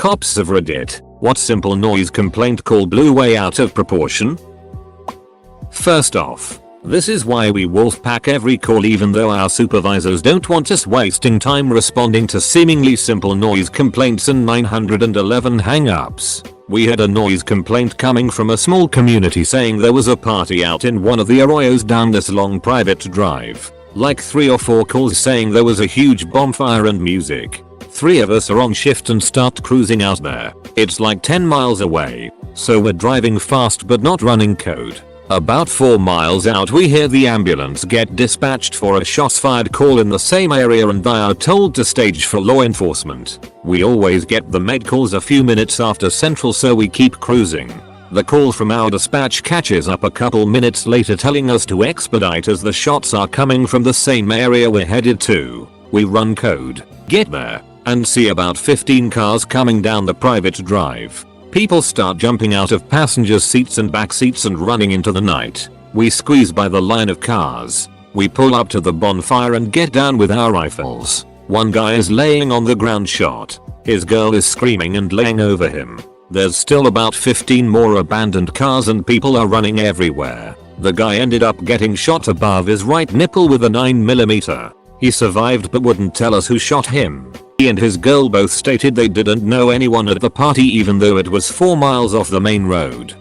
Cops of Reddit, what simple noise complaint call blew way out of proportion? First off, this is why we wolfpack every call even though our supervisors don't want us wasting time responding to seemingly simple noise complaints and 911 hang-ups. We had a noise complaint coming from a small community saying there was a party out in one of the arroyos down this long private drive. Like 3 or 4 calls saying there was a huge bonfire and music. 3 of us are on shift and start cruising out there. It's like 10 miles away, so we're driving fast but not running code. About 4 miles out we hear the ambulance get dispatched for a shots fired call in the same area and they are told to stage for law enforcement. We always get the med calls a few minutes after central so we keep cruising. The call from our dispatch catches up a couple minutes later telling us to expedite as the shots are coming from the same area we're headed to. We run code, get there, and see about 15 cars coming down the private drive. People start jumping out of passenger seats and back seats and running into the night. We squeeze by the line of cars. We pull up to the bonfire and get down with our rifles. One guy is laying on the ground shot. His girl is screaming and laying over him. There's still about 15 more abandoned cars and people are running everywhere. The guy ended up getting shot above his right nipple with a 9mm. He survived but wouldn't tell us who shot him. He and his girl both stated they didn't know anyone at the party even though it was 4 miles off the main road.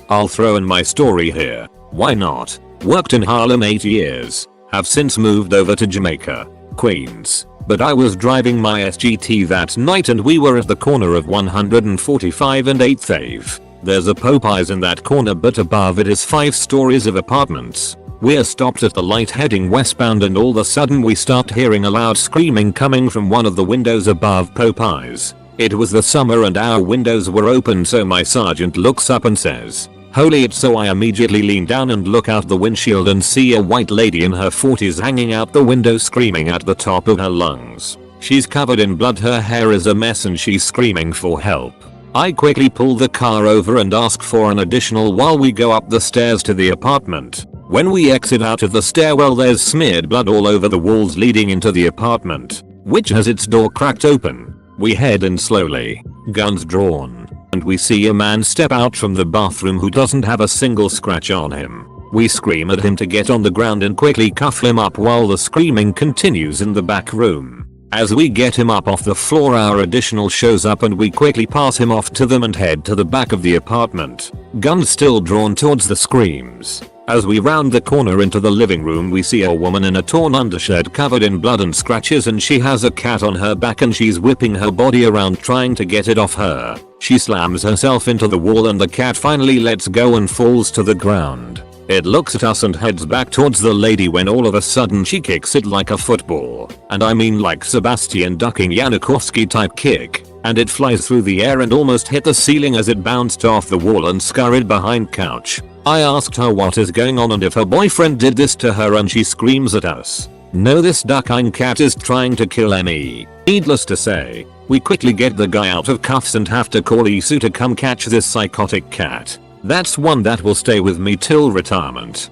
I'll throw in my story here. Why not? Worked in Harlem 8 years. Have since moved over to Jamaica, Queens. But I was driving my SGT that night and we were at the corner of 145 and 8th Ave. There's a Popeyes in that corner but above it is 5 stories of apartments. We're stopped at the light heading westbound and all of a sudden we start hearing a loud screaming coming from one of the windows above Popeyes. It was the summer and our windows were open so my sergeant looks up and says, "Holy it," so I immediately lean down and look out the windshield and see a white lady in her 40s hanging out the window screaming at the top of her lungs. She's covered in blood, her hair is a mess and she's screaming for help. I quickly pull the car over and ask for an additional while we go up the stairs to the apartment. When we exit out of the stairwell there's smeared blood all over the walls leading into the apartment, which has its door cracked open. We head in slowly, guns drawn, and we see a man step out from the bathroom who doesn't have a single scratch on him. We scream at him to get on the ground and quickly cuff him up while the screaming continues in the back room. As we get him up off the floor our additional shows up and we quickly pass him off to them and head to the back of the apartment, guns still drawn towards the screams. As we round the corner into the living room we see a woman in a torn undershirt covered in blood and scratches and she has a cat on her back and she's whipping her body around trying to get it off her. She slams herself into the wall and the cat finally lets go and falls to the ground. It looks at us and heads back towards the lady when all of a sudden she kicks it like a football. And I mean like Sebastian ducking Janikowski type kick. And it flies through the air and almost hit the ceiling as it bounced off the wall and scurried behind couch. I asked her what is going on and if her boyfriend did this to her and she screams at us. No, this ducking cat is trying to kill me. Needless to say, we quickly get the guy out of cuffs and have to call Isu to come catch this psychotic cat. That's one that will stay with me till retirement.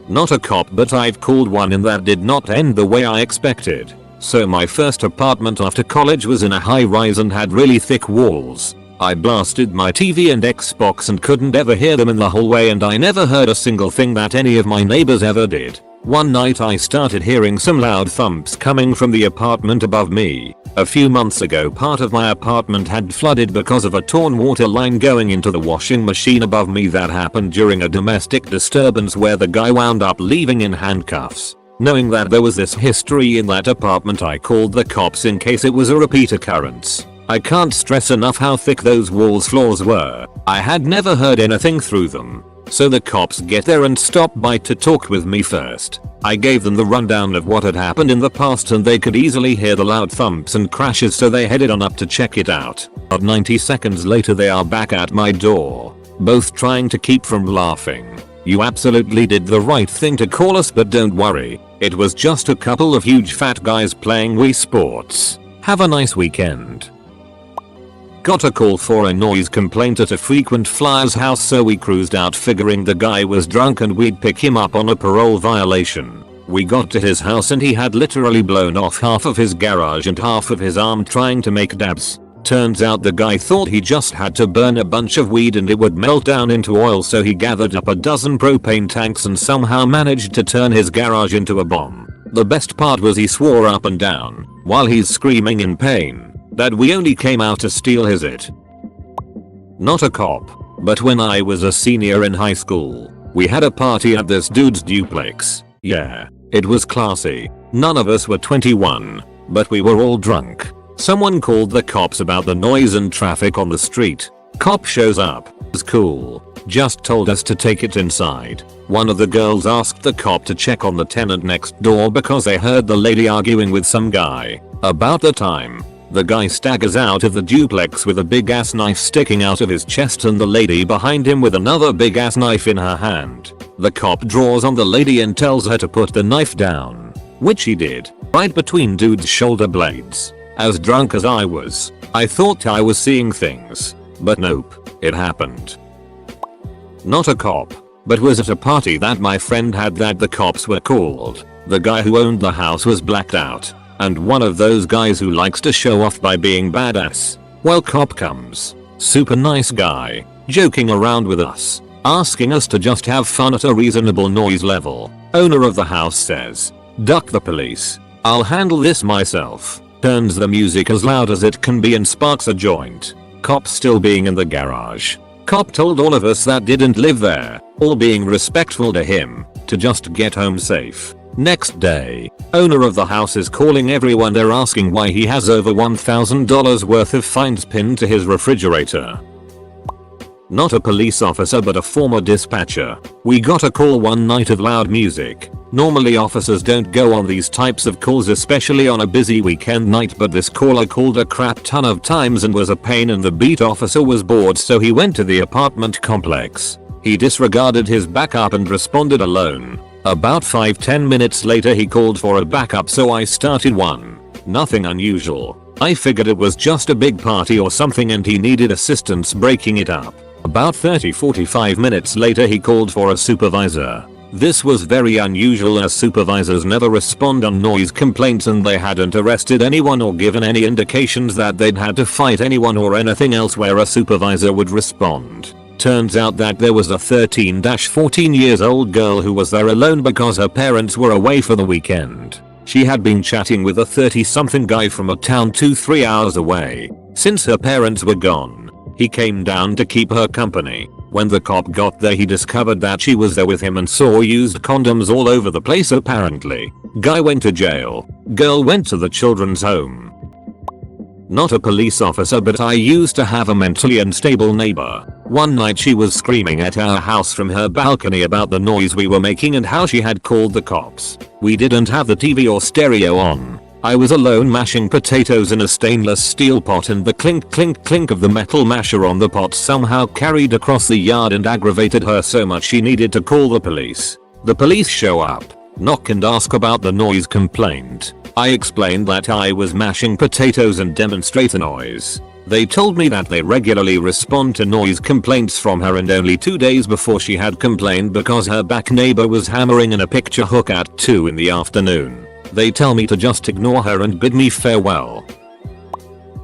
Not a cop but I've called one and that did not end the way I expected. So my first apartment after college was in a high rise and had really thick walls. I blasted my TV and Xbox and couldn't ever hear them in the hallway and I never heard a single thing that any of my neighbors ever did. One night I started hearing some loud thumps coming from the apartment above me. A few months ago part of my apartment had flooded because of a torn water line going into the washing machine above me that happened during a domestic disturbance where the guy wound up leaving in handcuffs. Knowing that there was this history in that apartment I called the cops in case it was a repeat occurrence. I can't stress enough how thick those walls floors were. I had never heard anything through them. So the cops get there and stop by to talk with me first. I gave them the rundown of what had happened in the past and they could easily hear the loud thumps and crashes so they headed on up to check it out. But 90 seconds later they are back at my door, both trying to keep from laughing. You absolutely did the right thing to call us but don't worry, it was just a couple of huge fat guys playing Wii Sports. Have a nice weekend. Got a call for a noise complaint at a frequent flyer's house so we cruised out figuring the guy was drunk and we'd pick him up on a parole violation. We got to his house and he had literally blown off half of his garage and half of his arm trying to make dabs. Turns out the guy thought he just had to burn a bunch of weed and it would melt down into oil, so he gathered up a dozen propane tanks and somehow managed to turn his garage into a bomb. The best part was he swore up and down, while he's screaming in pain, that we only came out to steal his it. Not a cop, but when I was a senior in high school, we had a party at this dude's duplex. Yeah, it was classy. None of us were 21, but we were all drunk. Someone called the cops about the noise and traffic on the street. Cop shows up. It's cool. Just told us to take it inside. One of the girls asked the cop to check on the tenant next door because they heard the lady arguing with some guy. About the time, the guy staggers out of the duplex with a big ass knife sticking out of his chest and the lady behind him with another big ass knife in her hand. The cop draws on the lady and tells her to put the knife down, which he did, right between dude's shoulder blades. As drunk as I was, I thought I was seeing things, but nope, it happened. Not a cop, but was at a party that my friend had that the cops were called. The guy who owned the house was blacked out, and one of those guys who likes to show off by being badass. Well, cop comes, super nice guy, joking around with us, asking us to just have fun at a reasonable noise level. Owner of the house says, "Duck the police. I'll handle this myself." Turns the music as loud as it can be and sparks a joint. Cop still being in the garage. Cop told all of us that didn't live there, all being respectful to him, to just get home safe. Next day, owner of the house is calling everyone there asking why he has over $1,000 worth of fines pinned to his refrigerator. Not a police officer but a former dispatcher. We got a call one night of loud music. Normally officers don't go on these types of calls, especially on a busy weekend night, but this caller called a crap ton of times and was a pain, and the beat officer was bored, so he went to the apartment complex. He disregarded his backup and responded alone. About 5-10 minutes later he called for a backup, so I started one. Nothing unusual. I figured it was just a big party or something and he needed assistance breaking it up. About 30-45 minutes later he called for a supervisor. This was very unusual as supervisors never respond on noise complaints, and they hadn't arrested anyone or given any indications that they'd had to fight anyone or anything else where a supervisor would respond. Turns out that there was a 13-14 years old girl who was there alone because her parents were away for the weekend. She had been chatting with a 30-something guy from a town 2-3 hours away. Since her parents were gone, he came down to keep her company. When the cop got there he discovered that she was there with him and saw used condoms all over the place apparently. Guy went to jail. Girl went to the children's home. Not a police officer, but I used to have a mentally unstable neighbor. One night she was screaming at our house from her balcony about the noise we were making and how she had called the cops. We didn't have the TV or stereo on. I was alone mashing potatoes in a stainless steel pot, and the clink clink clink of the metal masher on the pot somehow carried across the yard and aggravated her so much she needed to call the police. The police show up, knock and ask about the noise complaint. I explained that I was mashing potatoes and demonstrate the noise. They told me that they regularly respond to noise complaints from her, and only 2 days before she had complained because her back neighbor was hammering in a picture hook at 2 in the afternoon. They tell me to just ignore her and bid me farewell.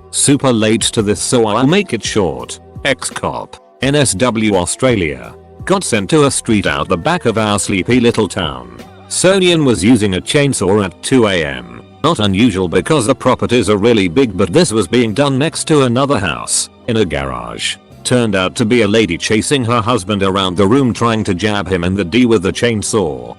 Super late to this, so I'll make it short. Ex-cop, NSW Australia, got sent to a street out the back of our sleepy little town. Sonian was using a chainsaw at 2 AM. Not unusual because the properties are really big, but this was being done next to another house, in a garage. Turned out to be a lady chasing her husband around the room trying to jab him in the D with the chainsaw.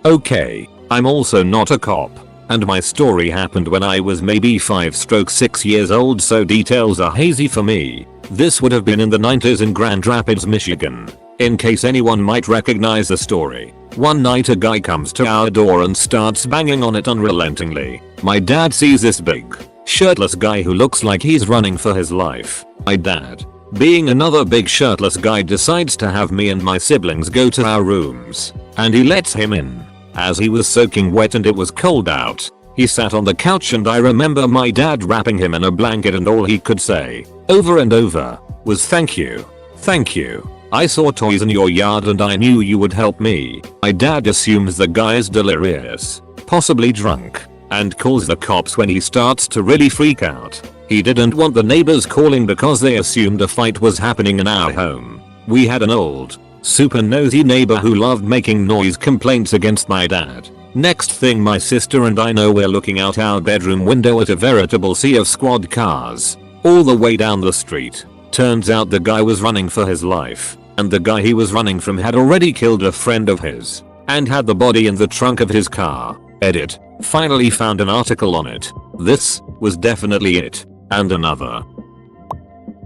Okay, I'm also not a cop, and my story happened when I was maybe 5-6 years old, so details are hazy for me. This would have been in the 90s in Grand Rapids, Michigan. In case anyone might recognize the story. One night a guy comes to our door and starts banging on it unrelentingly. My dad sees this big, shirtless guy who looks like he's running for his life. My dad, being another big shirtless guy, decides to have me and my siblings go to our rooms, and he lets him in. As he was soaking wet and it was cold out, he sat on the couch, and I remember my dad wrapping him in a blanket, and all he could say, over and over, was "Thank you, thank you, I saw toys in your yard and I knew you would help me. My dad assumes the guy is delirious, possibly drunk, and calls the cops when he starts to really freak out. He didn't want the neighbors calling because they assumed a fight was happening in our home. We had an old, super nosy neighbor who loved making noise complaints against my dad. Next thing my sister and I know we're looking out our bedroom window at a veritable sea of squad cars, all the way down the street. Turns out the guy was running for his life, and the guy he was running from had already killed a friend of his, and had the body in the trunk of his car. Edit. Finally found an article on it. This was definitely it. And another.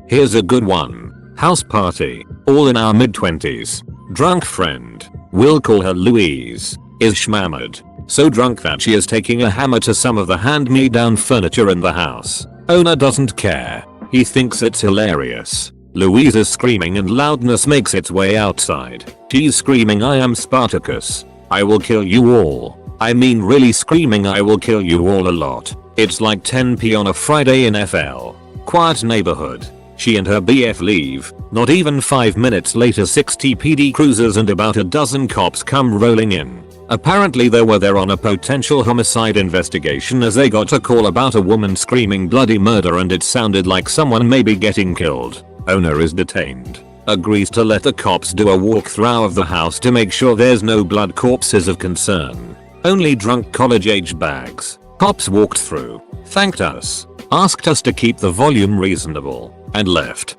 Here's a good one. House party. All in our mid-20s. Drunk friend. We'll call her Louise. Is shmammered. So drunk that she is taking a hammer to some of the hand-me-down furniture in the house. Owner doesn't care. He thinks it's hilarious. Louise is screaming and loudness makes its way outside. She's screaming, "I am Spartacus. I will kill you all." I mean really screaming, "I will kill you all" a lot. It's like 10 p on a Friday in FL. Quiet neighborhood. She and her BF leave. Not even 5 minutes later 60 PD cruisers and about a dozen cops come rolling in. Apparently they were there on a potential homicide investigation as they got a call about a woman screaming bloody murder and it sounded like someone may be getting killed. Owner is detained. Agrees to let the cops do a walkthrough of the house to make sure there's no blood corpses of concern. Only drunk college-age bags. Cops walked through, thanked us, asked us to keep the volume reasonable, and left.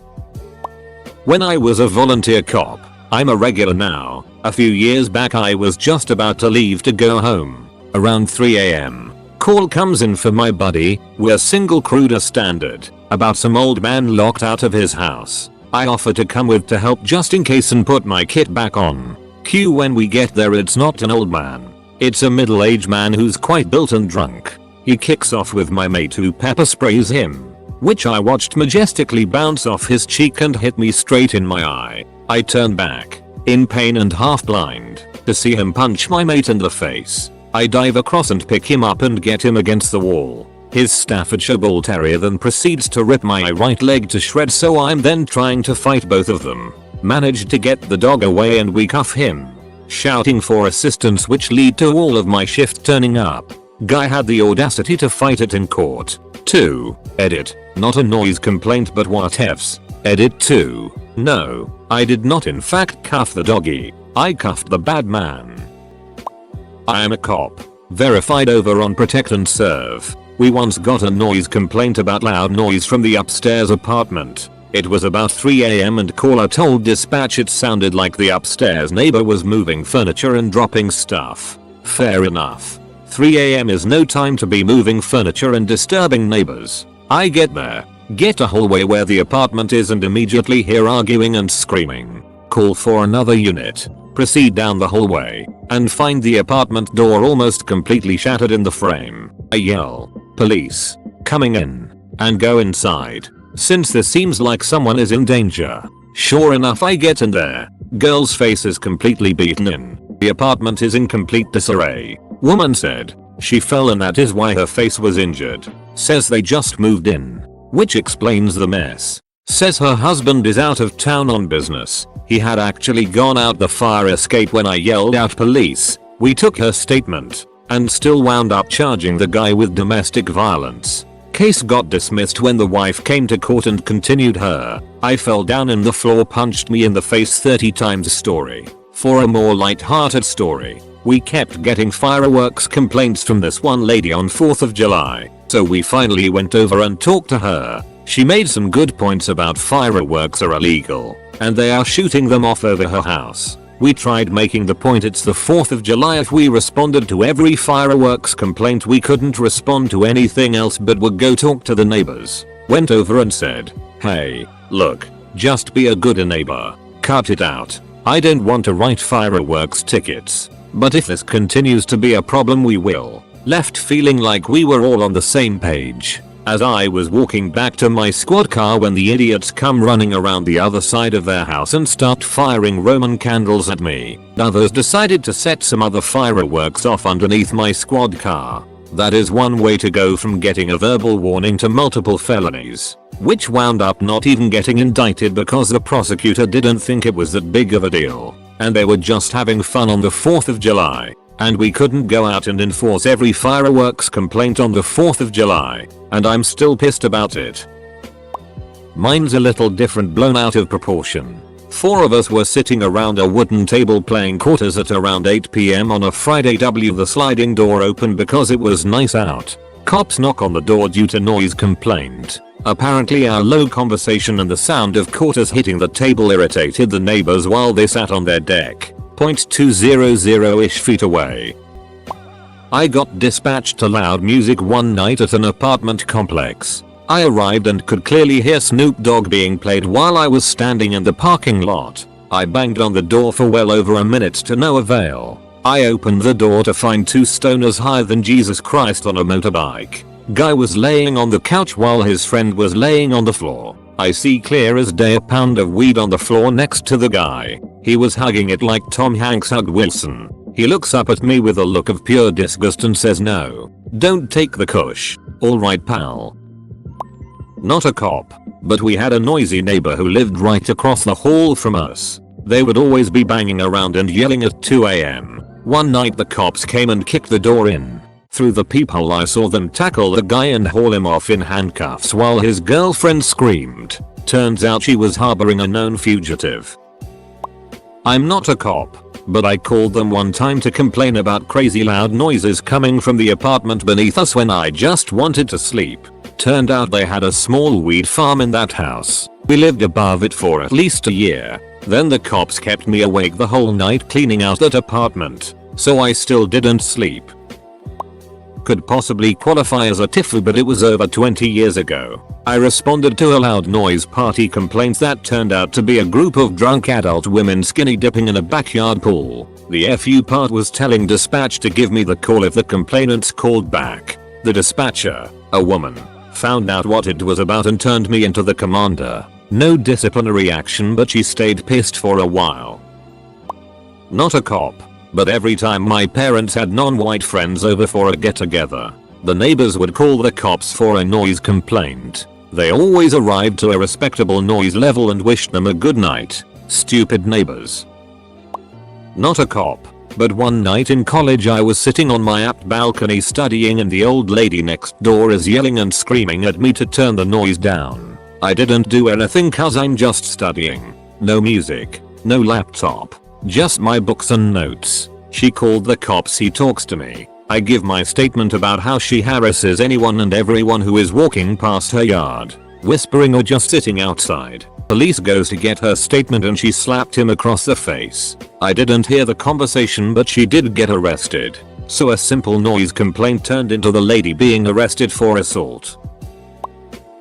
When I was a volunteer cop, I'm a regular now. A few years back I was just about to leave to go home. Around 3 AM. Call comes in for my buddy, we're single crewed as standard, about some old man locked out of his house. I offer to come with to help just in case and put my kit back on. Cue when we get there it's not an old man. It's a middle-aged man who's quite built and drunk. He kicks off with my mate who pepper sprays him, which I watched majestically bounce off his cheek and hit me straight in my eye. I turn back, in pain and half blind, to see him punch my mate in the face. I dive across and pick him up and get him against the wall. His Staffordshire Bull Terrier then proceeds to rip my right leg to shreds, so I'm then trying to fight both of them. Manage to get the dog away and we cuff him, shouting for assistance which lead to all of my shift turning up. Guy had the audacity to fight it in court. 2. Edit. Not a noise complaint but whatevs. Edit 2. No, I did not in fact cuff the doggy. I cuffed the bad man. I am a cop. Verified over on Protect and Serve. We once got a noise complaint about loud noise from the upstairs apartment. It was about 3 AM and caller told dispatch it sounded like the upstairs neighbor was moving furniture and dropping stuff. Fair enough. 3 AM is no time to be moving furniture and disturbing neighbors. I get there, get a hallway where the apartment is and immediately hear arguing and screaming. Call for another unit. Proceed down the hallway and find the apartment door almost completely shattered in the frame. I yell, "Police, coming in," and go inside. Since this seems like someone is in danger. Sure enough I get in there. Girl's face is completely beaten in. The apartment is in complete disarray. Woman said she fell and that is why her face was injured. Says they just moved in, which explains the mess. Says her husband is out of town on business. He had actually gone out the fire escape when I yelled out police. We took her statement and still wound up charging the guy with domestic violence. Case got dismissed when the wife came to court and continued her "I fell down in the floor punched me in the face 30 times" story. For a more light-hearted story, we kept getting fireworks complaints from this one lady on 4th of July, so we finally went over and talked to her. She made some good points about fireworks are illegal, and they are shooting them off over her house. We tried making the point it's the 4th of July. If we responded to every fireworks complaint we couldn't respond to anything else but would go talk to the neighbors. Went over and said, "Hey, look, just be a good neighbor. Cut it out. I don't want to write fireworks tickets. But if this continues to be a problem we will." Left feeling like we were all on the same page. As I was walking back to my squad car when the idiots come running around the other side of their house and start firing Roman candles at me. Others decided to set some other fireworks off underneath my squad car. That is one way to go from getting a verbal warning to multiple felonies. which wound up not even getting indicted because the prosecutor didn't think it was that big of a deal, and they were just having fun on the 4th of July, and we couldn't go out and enforce every fireworks complaint on the 4th of July, and I'm still pissed about it. Mine's a little different, blown out of proportion. 4 of us were sitting around a wooden table playing quarters at around 8 PM on a Friday. The sliding door opened because it was nice out. Cops knock on the door due to noise complaint. Apparently our low conversation and the sound of quarters hitting the table irritated the neighbors while they sat on their deck, 0.200-ish feet away. I got dispatched to loud music one night at an apartment complex. I arrived and could clearly hear Snoop Dogg being played while I was standing in the parking lot. I banged on the door for well over a minute to no avail. I opened the door to find 2 stoners higher than Jesus Christ on a motorbike. Guy was laying on the couch while his friend was laying on the floor. I see clear as day a pound of weed on the floor next to the guy. He was hugging it like Tom Hanks hugged Wilson. He looks up at me with a look of pure disgust and says, "No, don't take the kush. Alright pal." Not a cop, but we had a noisy neighbor who lived right across the hall from us. They would always be banging around and yelling at 2 AM. One night the cops came and kicked the door in. Through the peephole I saw them tackle the guy and haul him off in handcuffs while his girlfriend screamed. Turns out she was harboring a known fugitive. I'm not a cop, but I called them one time to complain about crazy loud noises coming from the apartment beneath us when I just wanted to sleep. Turned out they had a small weed farm in that house. We lived above it for at least a year. Then the cops kept me awake the whole night cleaning out that apartment, so I still didn't sleep. Could possibly qualify as a tifu, but it was over 20 years ago. I responded to a loud noise party complaint that turned out to be a group of drunk adult women skinny dipping in a backyard pool. The FU part was telling dispatch to give me the call if the complainants called back. The dispatcher, a woman, found out what it was about and turned me into the commander. No disciplinary action, but she stayed pissed for a while. Not a cop, but every time my parents had non-white friends over for a get-together, the neighbors would call the cops for a noise complaint. They always arrived to a respectable noise level and wished them a good night. Stupid neighbors. Not a cop, but one night in college I was sitting on my apt balcony studying and the old lady next door is yelling and screaming at me to turn the noise down. I didn't do anything cause I'm just studying. No music, no laptop, just my books and notes. She called the cops. He talks to me. I give my statement about how she harasses anyone and everyone who is walking past her yard, whispering or just sitting outside. Police goes to get her statement and she slapped him across the face. I didn't hear the conversation, but she did get arrested. So a simple noise complaint turned into the lady being arrested for assault.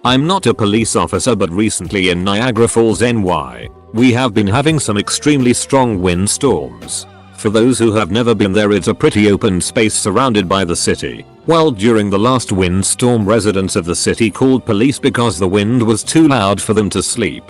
I'm not a police officer, but recently in Niagara Falls, NY, we have been having some extremely strong windstorms. For those who have never been there, it's a pretty open space surrounded by the city. Well, during the last windstorm, residents of the city called police because the wind was too loud for them to sleep.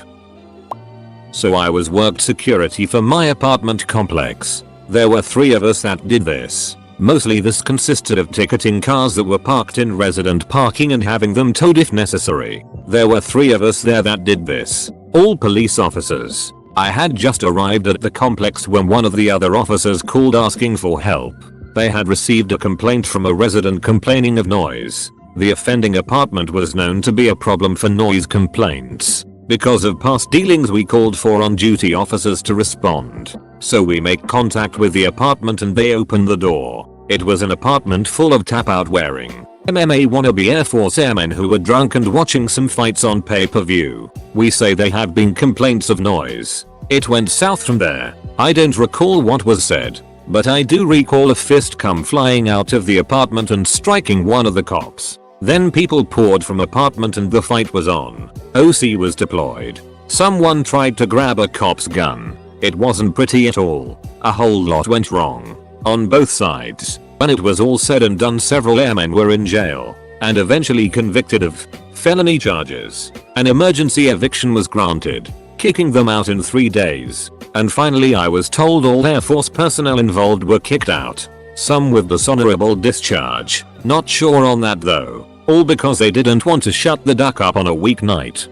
So I was worked security for my apartment complex. There were 3 of us that did this. Mostly this consisted of ticketing cars that were parked in resident parking and having them towed if necessary. There were 3 of us there that did this. All police officers. I had just arrived at the complex when one of the other officers called asking for help. They had received a complaint from a resident complaining of noise. The offending apartment was known to be a problem for noise complaints. Because of past dealings, we called for on-duty officers to respond. So we make contact with the apartment and they open the door. It was an apartment full of tap-out wearing MMA wannabe Air Force airmen who were drunk and watching some fights on pay-per-view. We say they have been complaints of noise. It went south from there. I don't recall what was said, but I do recall a fist come flying out of the apartment and striking one of the cops. Then people poured from apartment and the fight was on. OC was deployed. Someone tried to grab a cop's gun. It wasn't pretty at all. A whole lot went wrong on both sides. When it was all said and done, several airmen were in jail and eventually convicted of felony charges. An emergency eviction was granted, kicking them out in 3 days. And finally I was told all Air Force personnel involved were kicked out. Some with dishonorable discharge. Not sure on that though. All because they didn't want to shut the duck up on a weeknight.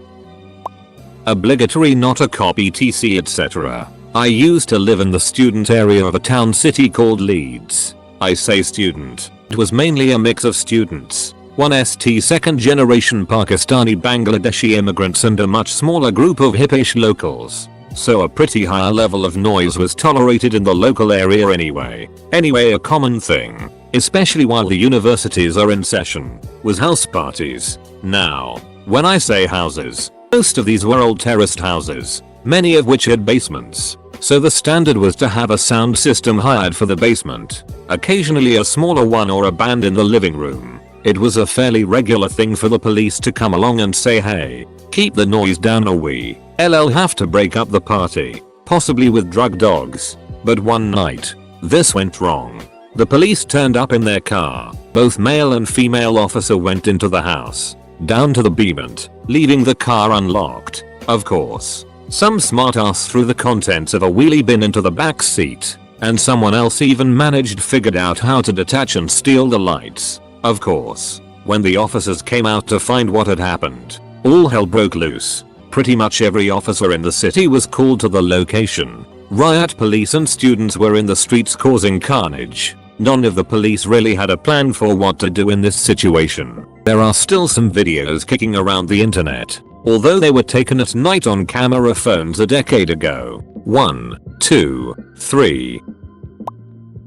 Obligatory not a cop etc etc. I used to live in the student area of a town city called Leeds. I say student. It was mainly a mix of students. One second generation Pakistani Bangladeshi immigrants and a much smaller group of hippish locals. So a pretty high level of noise was tolerated in the local area anyway. A common thing, especially while the universities are in session, was house parties. Now, when I say houses, most of these were old terraced houses, many of which had basements. So the standard was to have a sound system hired for the basement, occasionally a smaller one or a band in the living room. It was a fairly regular thing for the police to come along and say, hey, keep the noise down or we have to break up the party, possibly with drug dogs. But one night, this went wrong. The police turned up in their car. Both male and female officer went into the house, down to the basement, leaving the car unlocked. Of course, some smartass threw the contents of a wheelie bin into the back seat, and someone else even figured out how to detach and steal the lights. Of course, when the officers came out to find what had happened, all hell broke loose. Pretty much every officer in the city was called to the location. Riot police and students were in the streets causing carnage. None of the police really had a plan for what to do in this situation. There are still some videos kicking around the internet, although they were taken at night on camera phones a decade ago. 1, 2, 3.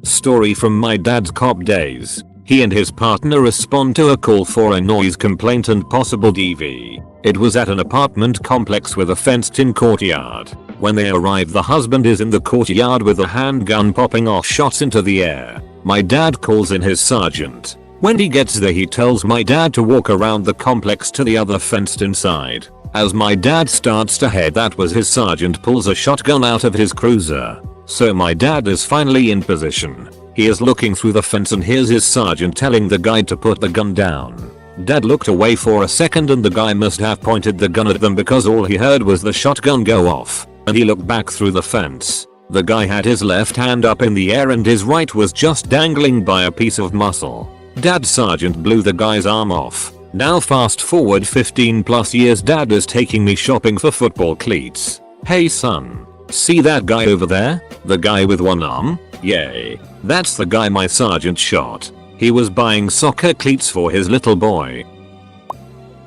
Story from my dad's cop days. He and his partner respond to a call for a noise complaint and possible DV. It was at an apartment complex with a fenced-in courtyard. When they arrive, the husband is in the courtyard with a handgun popping off shots into the air. My dad calls in his sergeant. When he gets there, he tells my dad to walk around the complex to the other fenced-in side. As my dad starts to head that way, his sergeant pulls a shotgun out of his cruiser. So my dad is finally in position. He is looking through the fence and hears his sergeant telling the guy to put the gun down. Dad looked away for a second and the guy must have pointed the gun at them because all he heard was the shotgun go off, and he looked back through the fence. The guy had his left hand up in the air and his right was just dangling by a piece of muscle. Dad's sergeant blew the guy's arm off. Now fast forward 15 plus years, dad is taking me shopping for football cleats. Hey son, see that guy over there? The guy with one arm? Yay. That's the guy my sergeant shot. He was buying soccer cleats for his little boy.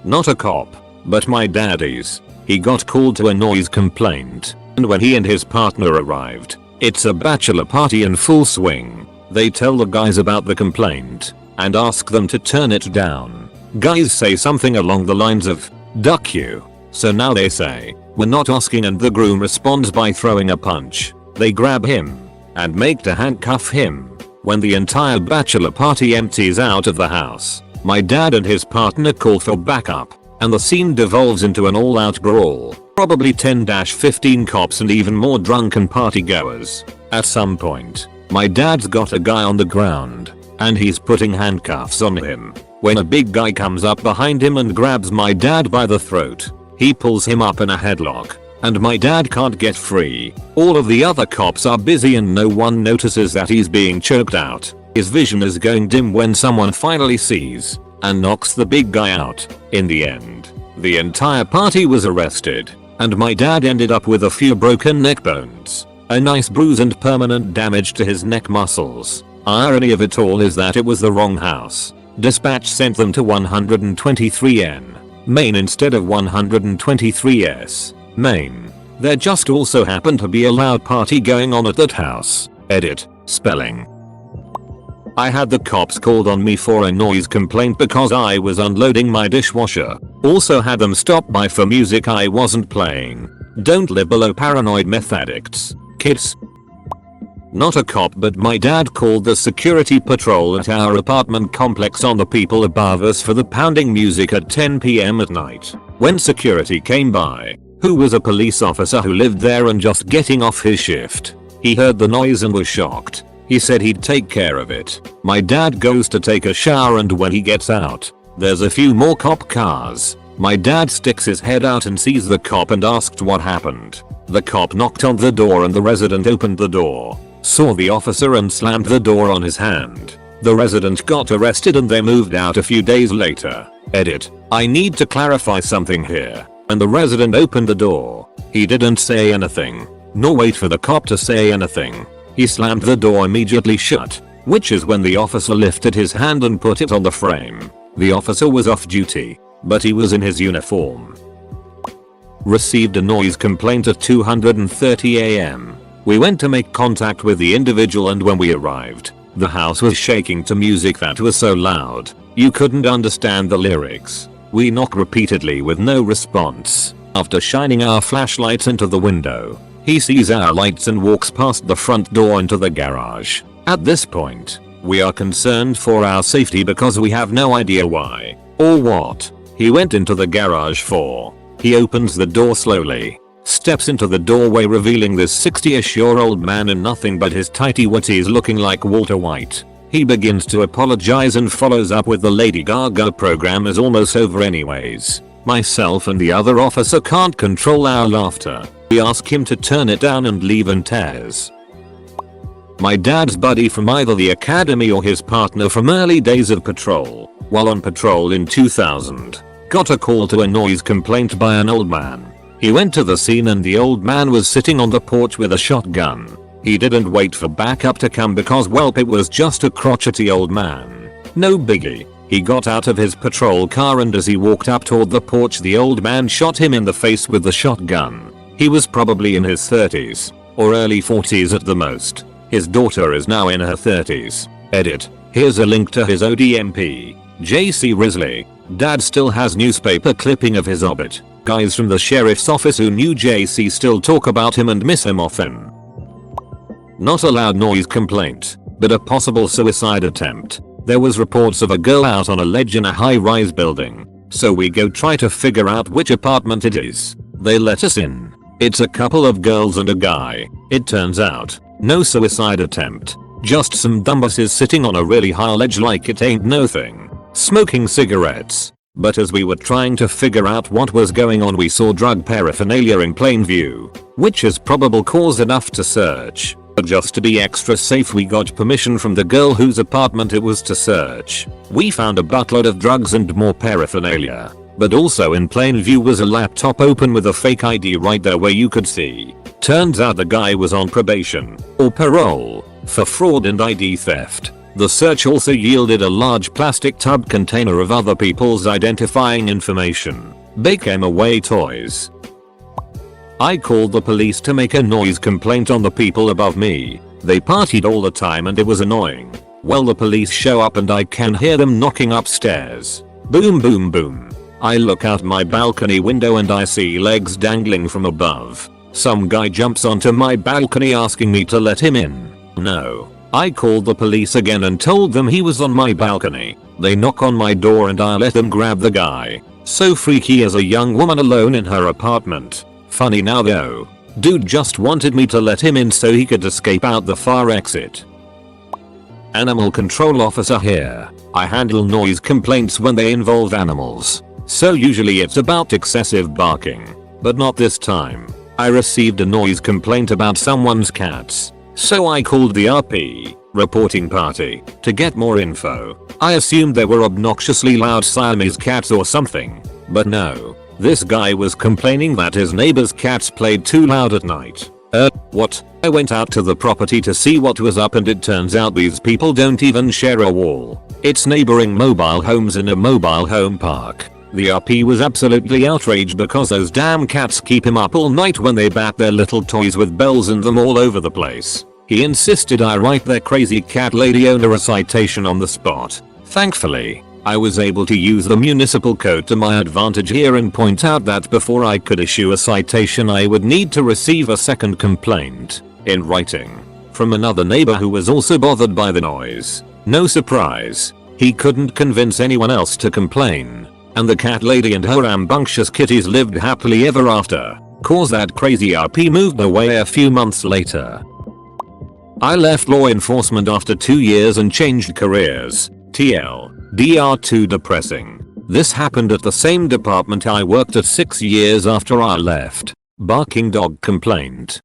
Not a cop, but my daddy's. He got called to a noise complaint, and when he and his partner arrived, it's a bachelor party in full swing. They tell the guys about the complaint and ask them to turn it down. Guys say something along the lines of, "Duck you." So now they say, "We're not asking," and the groom responds by throwing a punch. They grab him and make to handcuff him. When the entire bachelor party empties out of the house, my dad and his partner call for backup, and the scene devolves into an all-out brawl. Probably 10-15 cops and even more drunken partygoers. At some point, my dad's got a guy on the ground, and he's putting handcuffs on him, when a big guy comes up behind him and grabs my dad by the throat. He pulls him up in a headlock, and my dad can't get free. All of the other cops are busy and no one notices that he's being choked out. His vision is going dim when someone finally sees and knocks the big guy out. In the end, the entire party was arrested, and my dad ended up with a few broken neck bones, a nice bruise and permanent damage to his neck muscles. Irony of it all is that it was the wrong house. Dispatch sent them to 123N, Maine instead of 123S, Maine. There just also happened to be a loud party going on at that house. Edit. Spelling. I had the cops called on me for a noise complaint because I was unloading my dishwasher. Also had them stop by for music I wasn't playing. Don't live below paranoid meth addicts, kids. Not a cop, but my dad called the security patrol at our apartment complex on the people above us for the pounding music at 10 PM at night. When security came by, who was a police officer who lived there and just getting off his shift, he heard the noise and was shocked. He said he'd take care of it. My dad goes to take a shower, and when he gets out, there's a few more cop cars. My dad sticks his head out and sees the cop and asked what happened. The cop knocked on the door and the resident opened the door, saw the officer and slammed the door on his hand. The resident got arrested and they moved out a few days later. Edit. I need to clarify something here. When the resident opened the door, he didn't say anything, nor wait for the cop to say anything. He slammed the door immediately shut, which is when the officer lifted his hand and put it on the frame. The officer was off duty, but he was in his uniform. Received a noise complaint at 2:30 AM. We went to make contact with the individual, and when we arrived, the house was shaking to music that was so loud, you couldn't understand the lyrics. We knocked repeatedly with no response. After shining our flashlights into the window, he sees our lights and walks past the front door into the garage. At this point, we are concerned for our safety because we have no idea why or what he went into the garage for. He opens the door slowly, steps into the doorway, revealing this 60-ish-year-old man in nothing but his tighty whities looking like Walter White. He begins to apologize and follows up with the Lady Gaga program is almost over anyways. Myself and the other officer can't control our laughter. We ask him to turn it down and leave in tears. My dad's buddy from either the academy or his partner from early days of patrol, while on patrol in 2000, got a call to a noise complaint by an old man. He went to the scene and the old man was sitting on the porch with a shotgun. He didn't wait for backup to come because welp it was just a crotchety old man. No biggie. He got out of his patrol car and as he walked up toward the porch the old man shot him in the face with the shotgun. He was probably in his 30s or early 40s at the most. His daughter is now in her 30s. Edit. Here's a link to his ODMP. JC Risley. Dad still has newspaper clipping of his obit. Guys from the sheriff's office who knew JC still talk about him and miss him often. Not a loud noise complaint, but a possible suicide attempt. There was reports of a girl out on a ledge in a high-rise building, so we go try to figure out which apartment it is. They let us in. It's a couple of girls and a guy. It turns out, no suicide attempt, just some dumbasses sitting on a really high ledge like it ain't no thing, smoking cigarettes. But as we were trying to figure out what was going on we saw drug paraphernalia in plain view, which is probable cause enough to search. But just to be extra safe we got permission from the girl whose apartment it was to search. We found a buttload of drugs and more paraphernalia, but also in plain view was a laptop open with a fake ID right there where you could see. Turns out the guy was on probation, or parole, for fraud and ID theft. The search also yielded a large plastic tub container of other people's identifying information. Became away toys. I called the police to make a noise complaint on the people above me. They partied all the time and it was annoying. Well, the police show up and I can hear them knocking upstairs. Boom boom boom. I look out my balcony window and I see legs dangling from above. Some guy jumps onto my balcony asking me to let him in. No. I called the police again and told them he was on my balcony. They knock on my door and I let them grab the guy. So freaky as a young woman alone in her apartment. Funny now though. Dude just wanted me to let him in so he could escape out the far exit. Animal control officer here. I handle noise complaints when they involve animals. So usually it's about excessive barking. But not this time. I received a noise complaint about someone's cats. So I called the RP, reporting party, to get more info. I assumed they were obnoxiously loud Siamese cats or something. But no. This guy was complaining that his neighbor's cats played too loud at night. What? I went out to the property to see what was up and it turns out these people don't even share a wall. It's neighboring mobile homes in a mobile home park. The RP was absolutely outraged because those damn cats keep him up all night when they bat their little toys with bells in them all over the place. He insisted I write their crazy cat lady owner a citation on the spot. Thankfully, I was able to use the municipal code to my advantage here and point out that before I could issue a citation I would need to receive a second complaint, in writing, from another neighbor who was also bothered by the noise. No surprise, he couldn't convince anyone else to complain. And the cat lady and her rambunctious kitties lived happily ever after, cause that crazy RP moved away a few months later. I left law enforcement after 2 years and changed careers. TLDR too depressing. This happened at the same department I worked at 6 years after I left. Barking dog complaint.